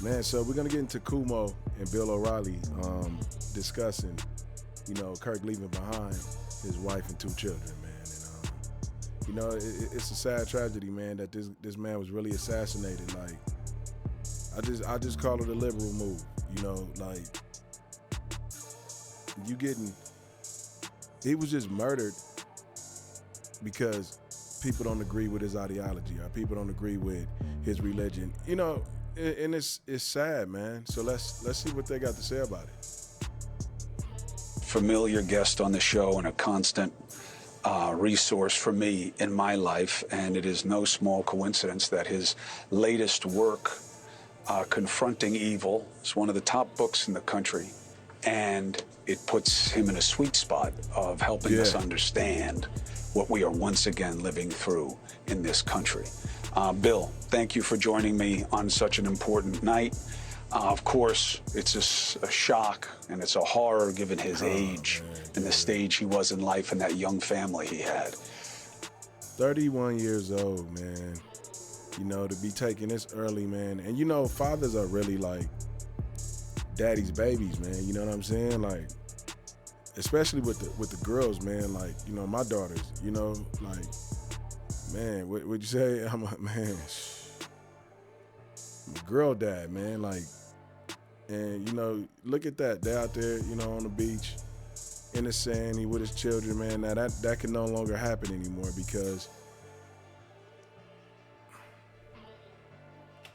Man, so we're gonna get into Kumo and Bill O'Reilly discussing, Kirk leaving behind his wife and 2 children, man. And it's a sad tragedy, man, that this man was really assassinated. Like, I just call it a liberal move, he was just murdered because people don't agree with his ideology or people don't agree with his religion, and it's sad, man. So let's see what they got to say about it. Familiar guest on the show and a constant resource for me in my life, and it is no small coincidence that his latest work, Confronting Evil, is one of the top books in the country, and it puts him in a sweet spot of helping us understand what we are once again living through in this country. Bill, thank you for joining me on such an important night. Of course, it's just a shock and it's a horror given his age and the stage he was in life and that young family he had. 31 years old, man. To be taking this early, man. And fathers are really like daddy's babies, man. You know what I'm saying? Like, especially with the girls, man. Like, my daughters, like, man, what would you say? I'm a girl dad, man. Like, and look at that. They're out there, on the beach, in the sand, he with his children, man. Now that can no longer happen anymore because.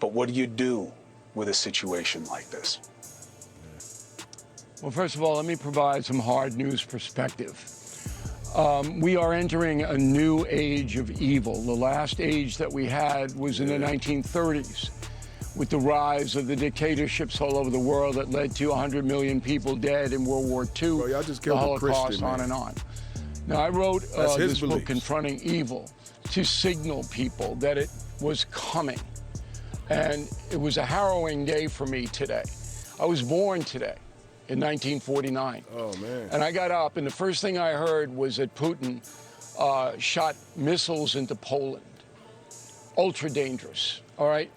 But what do you do with a situation like this? Well, first of all, let me provide some hard news perspective. We are entering a new age of evil. The last age that we had was in the 1930s, with the rise of the dictatorships all over the world that led to 100 million people dead in World War II, Bro, y'all just killed the Holocaust, Christian, on man. and on. Now, I wrote this beliefs. book, Confronting Evil, to signal people that it was coming. And it was a harrowing day for me today. I was born today in 1949. Oh, man. And I got up, and the first thing I heard was that Putin shot missiles into Poland. Ultra dangerous, all right?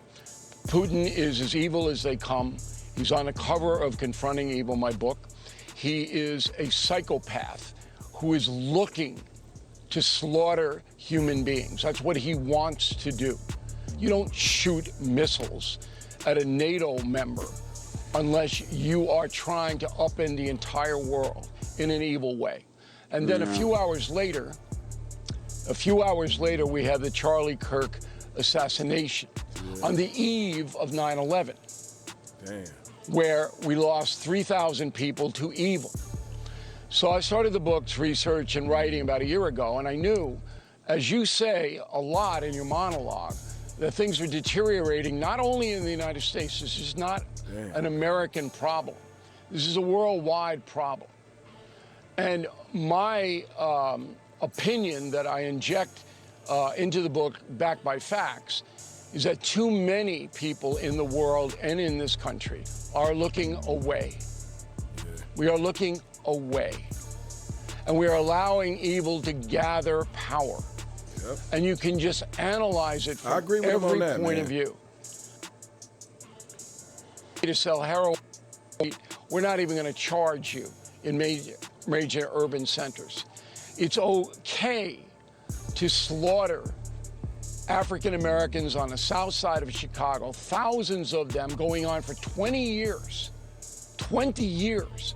Putin is as evil as they come. He's on the cover of Confronting Evil, my book. He is a psychopath who is looking to slaughter human beings. That's what he wants to do. You don't shoot missiles at a NATO member unless you are trying to upend the entire world in an evil way. And then a few hours later, we have the Charlie Kirk assassination on the eve of 9/11, where we lost 3,000 people to evil. So I started the book's research and writing about a year ago, and I knew, as you say a lot in your monologue, that things are deteriorating not only in the United States. This is not an American problem. This is a worldwide problem. And my opinion that I inject into the book, backed by facts, is that too many people in the world and in this country are looking away. We are looking away. And we are allowing evil to gather power. And you can just analyze it from every point of view. To sell heroin, we're not even going to charge you in major urban centers. It's okay to slaughter African Americans on the south side of Chicago, thousands of them going on for 20 years. 20 years.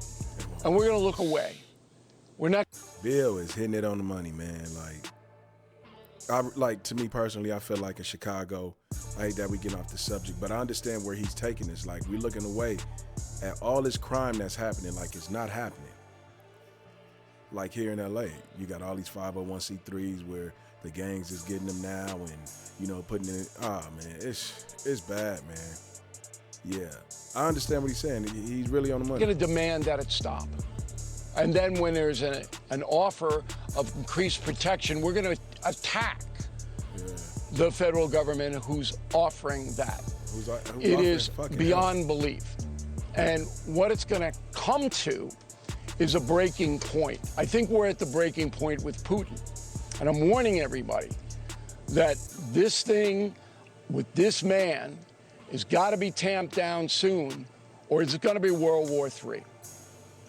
And we're going to look away. We're not. Bill is hitting it on the money, man. To me personally, I feel like in Chicago, I hate that we get off the subject, but I understand where he's taking this. Like, we're looking away at all this crime that's happening like it's not happening. Like here in LA, you got all these 501c3s where the gangs is getting them now and, putting it, man, it's bad, man. Yeah, I understand what he's saying. He's really on the money. We're going to demand that it stop. And then when there's an offer of increased protection, we're going to attack the federal government who's offering that. It is beyond belief. And what it's going to come to is a breaking point. I think we're at the breaking point with Putin. And I'm warning everybody that this thing with this man has got to be tamped down soon, or it's going to be World War III.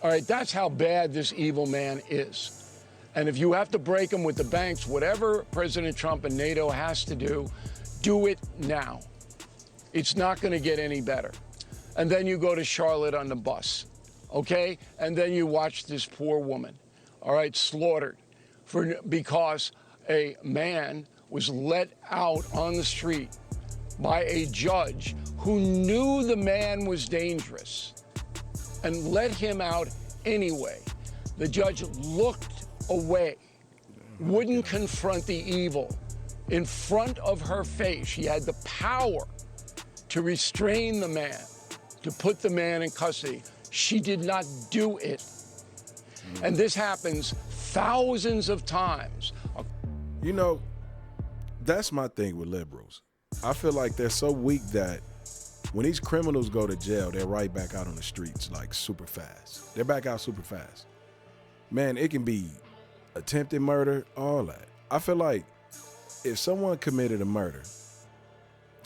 All right, that's how bad this evil man is. And if you have to break him with the banks, whatever President Trump and NATO has to do it now. It's not going to get any better. And then you go to Charlotte on the bus, okay? And then you watch this poor woman, all right, slaughtered because a man was let out on the street by a judge who knew the man was dangerous and let him out anyway. The judge looked away, wouldn't confront the evil in front of her face. She had the power to restrain the man, to put the man in custody. She did not do it. And this happens thousands of times. You know, that's my thing with liberals. I feel like they're so weak that when these criminals go to jail, they're right back out on the streets like super fast. They're back out super fast. Man, it can be attempted murder, all that. I feel like if someone committed a murder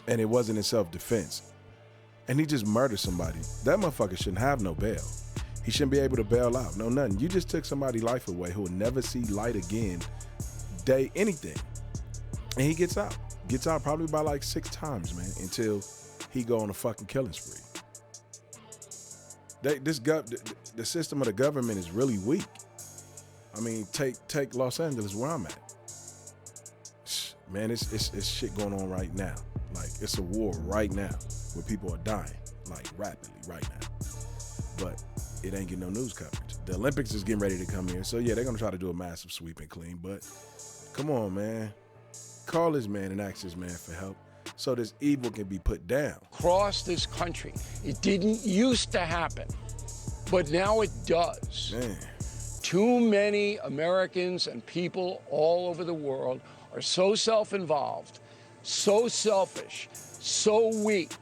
and it wasn't in self-defense and he just murdered somebody, that motherfucker shouldn't have no bail. He shouldn't be able to bail out, no nothing. You just took somebody's life away who will never see light again, day, anything. And he gets out. Gets out probably by like 6 times, man, until he go on a fucking killing spree. The system of the government is really weak. I mean, take Los Angeles where I'm at. Man, it's shit going on right now. Like, it's a war right now where people are dying, like rapidly right now. But it ain't getting no news coverage. The Olympics is getting ready to come here. So yeah, they're gonna try to do a massive sweep and clean, but come on, man. Call this man and ask this man for help so this evil can be put down. Across this country, it didn't used to happen, but now it does. Man. Too many Americans and people all over the world are so self-involved, so selfish, so weak,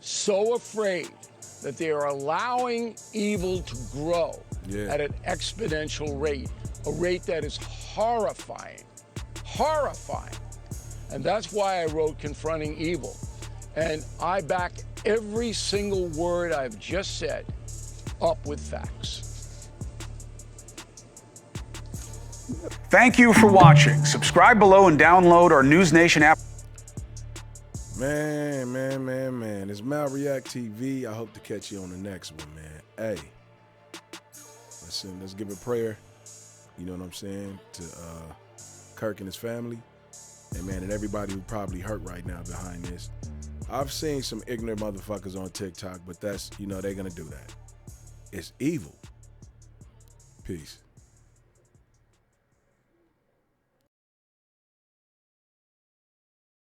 so afraid that they are allowing evil to grow at an exponential rate, a rate that is horrifying, horrifying. And that's why I wrote Confronting Evil. And I back every single word I've just said up with facts. Thank you for watching. Subscribe below and download our News Nation app. Man. It's MalReactTV. I hope to catch you on the next one, man. Hey, let's give a prayer, you know what I'm saying, to Kirk and his family. And man, and everybody who probably hurt right now behind this. I've seen some ignorant motherfuckers on TikTok, but that's, you know, they're gonna do that. It's evil. Peace.